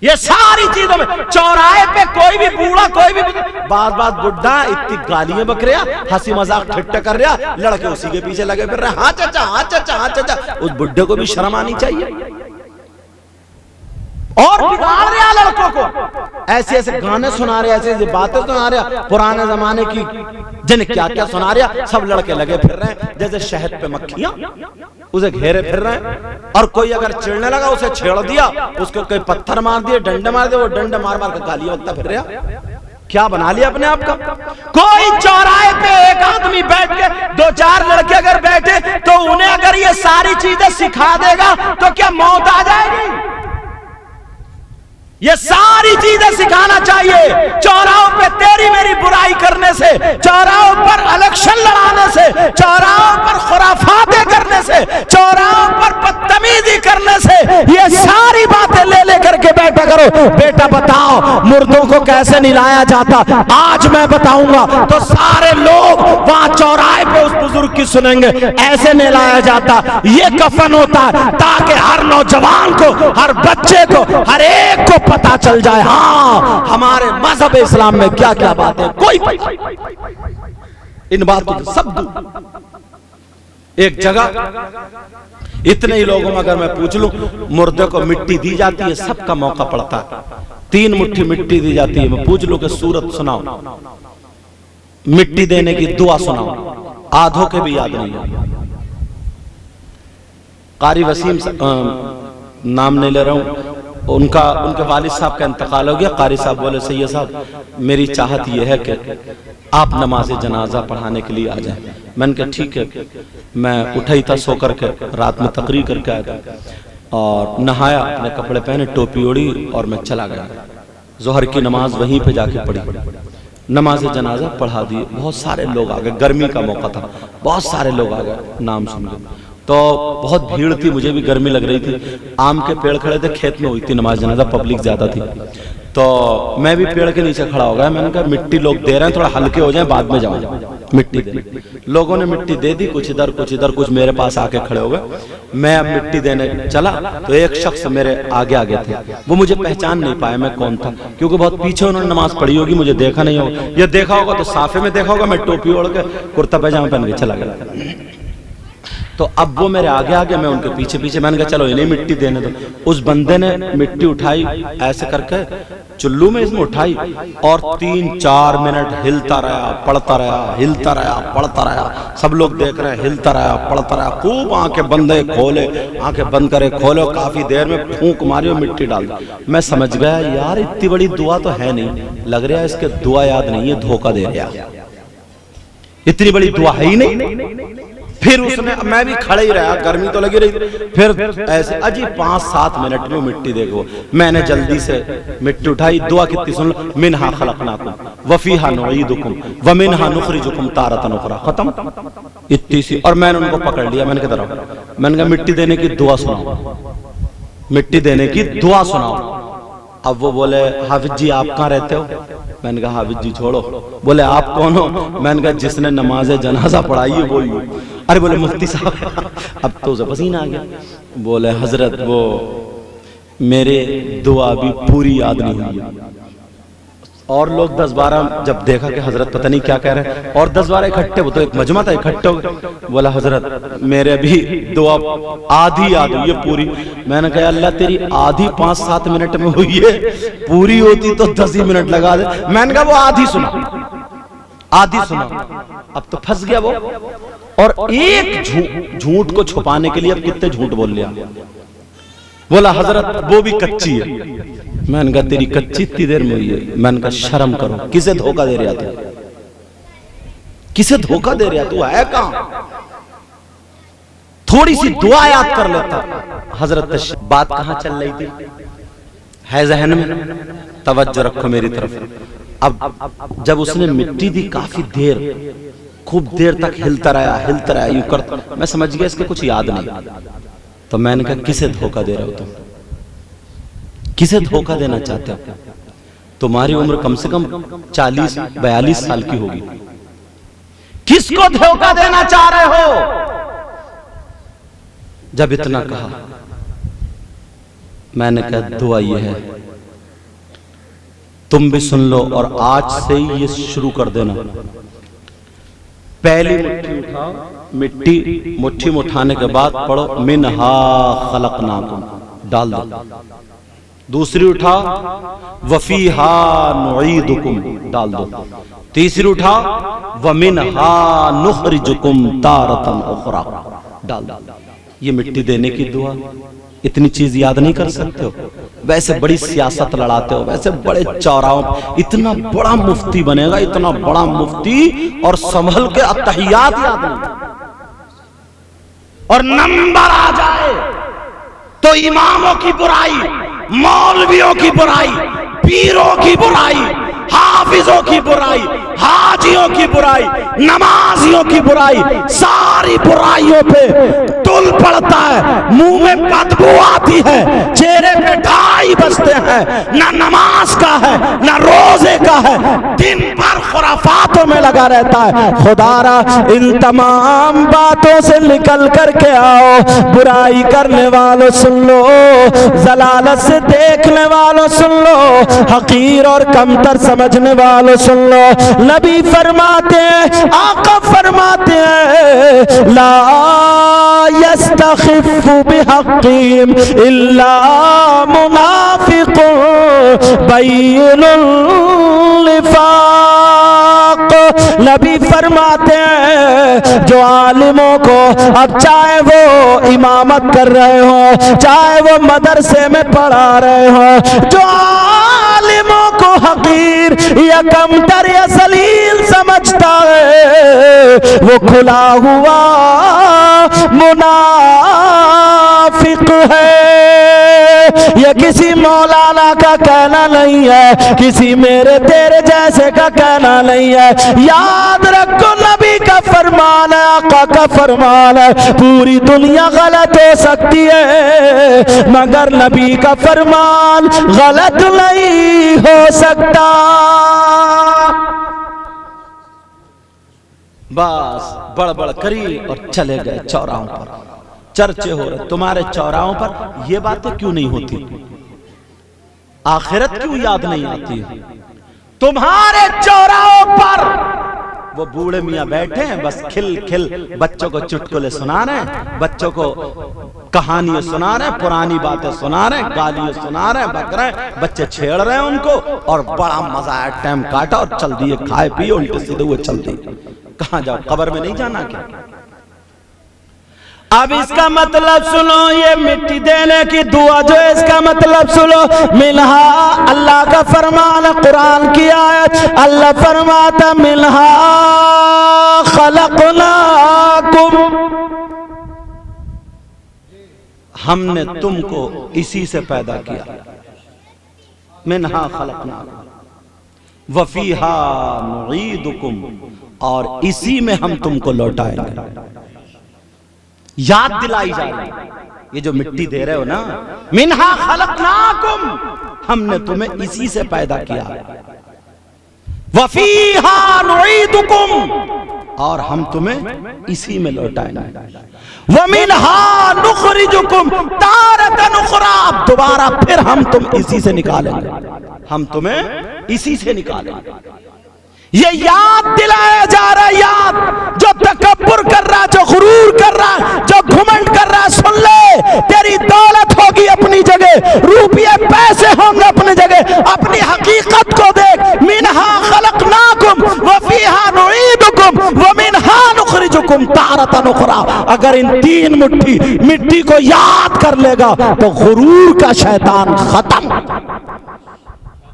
ये सारी चीजों में, चौराहे पे कोई भी बूढ़ा, कोई भी बात बुढ़ा इतनी गालियां बक रहा, हंसी मजाक ठट्टा कर रहा, लड़के उसी के पीछे लगे फिर रहे, हाँ चाचा, हाँ चाचा, हाँ चाचा। उस बुढ़े को भी शर्म आनी चाहिए। और बिगाड़ रहा लड़कों को, ऐसे ऐसे गाने सुना रहे, ऐसे ऐसे बातें सुना रहे, पुराने जमाने की जिन क्या क्या सुना रहा। सब लड़के लगे फिर रहे हैं जैसे शहद पे मक्खियां, उसे घेरे फिर रहे हैं। और कोई अगर चिढ़ने लगा उसे छेड़ दिया, उसको कोई पत्थर मार दिए, डंडे मार दिए, वो डंडे मार मार कर गालियां बकता फिर रहा। क्या बना लिया अपने आप का। कोई चौराहे पे एक आदमी बैठ के, दो चार लड़के अगर बैठे तो उन्हें अगर ये सारी चीजें सिखा देगा तो क्या मौत आ जाएगी। ये सारी चीजें सिखाना चाहिए। चौराहों पे तेरी मेरी बुराई करने से, चौराहों पर इलेक्शन लड़ाने से, चौराहों पर खुराफाते करने से, चौराहों पर बदतमीजी करने से, ये सारी बातें ले लेकर के बैठा करो। बेटा बताओ मुर्दों को कैसे निलाया जाता, आज मैं बताऊंगा तो सारे लोग वहां चौराहे पे उस बुजुर्ग की सुनेंगे। ऐसे निलाया जाता, ये कफन होता है ताकि हर नौजवान को, हर बच्चे को, हर एक को पता चल जाए, हाँ हमारे मजहब इस्लाम में क्या क्या बात है। कोई इन बातों को सब एक जगह इतने ही लोगों में अगर मैं पूछ लूं, मुर्दे को मिट्टी दी जाती है, सबका मौका पड़ता है, 3 मुट्ठी मिट्टी दी जाती है। मैं पूछ लूं कि सूरत सुनाओ, मिट्टी देने की दुआ सुनाओ, आधों के भी याद नहीं है। कारी वसीम नाम नहीं ले रहा हूं, उनके वालिद साहब का इंतकाल हो गया। कारी साहब बोले सैयद साहब मेरी चाहत यह है कि आप नमाज जनाजा पढ़ाने के लिए आ जाए। मैंने कहा ठीक है। मैं उठा ही था सो करके, रात में तकरीर करके आया था और नहाया, अपने कपड़े पहने, टोपी ओढ़ी और मैं चला गया। जोहर की नमाज वहीं पे जाके पढ़ी, नमाज जनाजा पढ़ा दी। बहुत सारे लोग आ गए, गर्मी का मौका था, बहुत सारे लोग आ गए नाम सुन के। तो बहुत भीड़ थी, मुझे भी गर्मी लग रही थी। आम के पेड़ खड़े थे, खेत में हुई थी नमाज जनाजा, पब्लिक ज्यादा थी। तो मैं भी पेड़ के नीचे खड़ा हो गया। मैंने कहा मिट्टी लोग दे रहे हैं, थोड़ा हल्के हो जाए, बाद में जाओ मिट्टी दे। लोगों ने मिट्टी दे दी, कुछ इधर कुछ इधर, कुछ मेरे पास आके खड़े हो गए। मैं अब मिट्टी देने चला तो एक शख्स मेरे आगे आगे थे, वो मुझे पहचान नहीं पाया मैं कौन था, क्योंकि बहुत पीछे उन्होंने नमाज पढ़ी होगी, मुझे देखा नहीं होगा। ये देखा होगा तो साफे में देखा होगा, मैं टोपी ओढ़ के कुर्ता पैजामा पहन के चला गया। तो अब वो मेरे आगे आगे, मैं उनके पीछे पीछे। मैंने कहा चलो इन्हें मिट्टी देने दो। उस बंदे ने मिट्टी उठाई, ऐसे करके चुल्लू में इसमें उठाई और 3-4 मिनट हिलता रहा, पढ़ता रहा, हिलता रहा, पढ़ता रहा। सब लोग देख रहे हैं, हिलता रहा, पढ़ता रहा। खूब आंखें बंदे खोले, आंखें बंद करे खोले, काफी देर में फूंक मारी और मिट्टी डाल दी। मैं समझ गया यार इतनी बड़ी दुआ तो है नहीं, लग रहा है इसके दुआ याद नहीं है, धोखा दे रहा, इतनी बड़ी दुआ है ही नहीं। फिर उसने, मैं भी खड़े ही रहा, गर्मी तो लगी रही। फिर ऐसे अजी 5-7 मिनट में मिट्टी देखो। मैंने जल्दी से मिट्टी उठाई, दुआ कितनी सुन लो, मिनहा खलकनाकुम वफीहा नुईदुकुम व मिनहा नुखरिजुकुम तारतन उखरा, खत्म इतनी सी। और मैंने उनको पकड़ लिया, मैंने कहा मैंने कहा मिट्टी देने की दुआ सुनाओ, मिट्टी देने की दुआ सुनाओ। अब वो बोले हाफिज जी आप कहाँ रहते हो? मैंने कहा हाफिज जी छोड़ो। बोले आप कौन हो? मैंने कहा जिसने नमाज जनाजा पढ़ाई है वही हो। अरे बोले मुफ्ती साहब, अब तो पसीना आ गया। बोले हजरत वो मेरे दुआ भी पूरी याद नहीं हुई। और लोग 10-12 जब देखा कि हजरत पता नहीं क्या कह रहे हैं, और 10-12 इकट्ठे, वो तो एक मजमा था, इकट्ठे हो गए। बोला हजरत मेरे भी दुआ आधी याद हुई है, पूरी। मैंने कहा अल्लाह तेरी आधी 5-7 मिनट में हुई है, पूरी होती तो 10 ही मिनट लगा दे। मैंने कहा वो आधी सुना, आधी सुना। अब तो फंस गया वो। और एक झूठ को छुपाने के लिए अब कितने झूठ बोल लिया। बोला हजरत वो भी कच्ची है। मैंने कहा तेरी कच्ची इतनी देर में हुई है। मैंने कहा शर्म करो, किसे धोखा दे रहा तू, किसे धोखा दे रहा तू, है कहां? थोड़ी सी दुआ याद कर लेता। हजरत बात कहां चल रही थी, है जहन में, तवज्जो रखो मेरी तरफ। अब जब उसने मिट्टी दी, काफी देर, खूब देर तक हिलता रहा यूं करता। मैं समझ गया इसके कुछ याद नहीं। तो मैंने कहा किसे धोखा दे रहे हो तुम, किसे धोखा देना चाहते हो? तुम्हारी उम्र कम से कम 40-42 साल की होगी, किसको धोखा देना चाह रहे हो? जब इतना कहा, मैंने कहा दुआ ये है तुम भी सुन लो और आज से ही ये शुरू कर देना। पहली मुट्ठी उठाओ, मिट्टी मुट्ठी में उठाने के बाद पढ़ो मिनहा खलकनाकुम, डाल दो। दूसरी उठाओ वफीहा नुईदुकुम, डाल दो। तीसरी उठाओ वमिनहा नुखरिजुकुम तारतन उखरा, डाल दो। ये मिट्टी देने की दुआ, इतनी चीज याद नहीं कर सकते हो? वैसे बड़ी सियासत लड़ाते हो, वैसे बड़े चौराहों, इतना बड़ा मुफ्ती बनेगा, इतना बड़ा मुफ्ती, और संभल के अत्तहियात याद नहीं, और नंबर आ जाए तो इमामों की बुराई, मौलवियों की बुराई, पीरों की बुराई, हाफिजों की बुराई, हाजियों की बुराई, नमाजियों की बुराई, सारी बुराइयों पे तुल पड़ता है, मुंह में बदबू आती है, चेहरे पे ढाई बजते हैं, ना नमाज का है ना रोजे का है, दिन भर खुराफातों में लगा रहता है। खुदारा इन तमाम बातों से निकल करके आओ। बुराई करने वालों सुन लो, जलालत से देखने वालों सुन लो, हकीर और कमतर समझने वालों सुन लो। नबी फरमाते हैं, आका फरमाते हैं, ला यस्तखिफ़ु बिहक़्क़िहिम इल्ला मुनाफ़िक़ुन बय्यिनुल निफ़ाक़। नबी फरमाते हैं, जो आलिमों को, अब चाहे वो इमामत कर रहे हो, चाहे वो मदरसे में पढ़ा रहे हो, जो आलिमों को हकीर या कमतर या सलील समझता है, वो खुला हुआ मुनाफिक है। यह किसी मौलाना का कहना नहीं है, किसी मेरे तेरे जैसे का कहना नहीं है। याद रखो, नबी का फरमान है, आका का फरमान है। पूरी दुनिया गलत हो सकती है मगर नबी का फरमान गलत नहीं हो सकता। बस बड़बड़ करी और चले गए चौराहों पर, चर्चे हो रहे। तुम्हारे चौराहों पर ये बातें क्यों नहीं होती? आखिरत क्यों याद नहीं आती? तुम्हारे चौराहों पर वो बूढ़े मियाँ बैठे हैं, बस खिल खिल बच्चों को चुटकुले सुना रहे हैं, बच्चों को कहानियां सुना रहे हैं, पुरानी बातें सुना रहे हैं, गालियां सुना रहे हैं, बक रहे हैं, बच्चे छेड़ रहे हैं उनको, और बड़ा मजा आया, टाइम काटा और चल दिए, खाए पिए उल्टे सीधे हुए चल दिए। कहाँ जाओ? कब्र में नहीं जाना क्या? अब इसका मतलब सुनो, ये मिट्टी देने की दुआ जो है, इसका मतलब सुनो। मिनहा, अल्लाह का फरमान, कुरान की आयत, अल्लाह फरमाता मिनहा खलकनाकुम, हमने तुमको इसी से पैदा किया। मिनहा खलकनाकुम वफीहा नुईदुकुम, और इसी में हम तुमको लौटाएंगे। याद दिलाई जा रही, ये जो मिट्टी दे रहे हो ना, मिनहा खलकनाकुम, हमने तुम्हें इसी से पैदा किया। वफीहा नुईदुकुम, और हम तुम्हें इसी में लौटाएंगे। वमिनहा नुखरिजुकुम तारतन उखरा, अब दोबारा फिर हम तुम इसी से निकालेंगे, हम तुम्हें इसी से निकालेंगे। ये याद दिलाया जा रहा है, याद जो तकब्बुर कर रहा, जो गुरूर कर रहा, जो घुमंड कर रहा, सुन ले, तेरी दौलत होगी अपनी जगह, रुपये पैसे होंगे अपनी जगह, अपनी हकीकत को देख। मिनहा खलकनाकुम वफीहा नुईदुकुम वमिनहा नुखरिजुकुम तारतन उखरा। अगर इन तीन मुट्ठी मिट्टी को याद कर लेगा तो गुरूर का शैतान खत्म।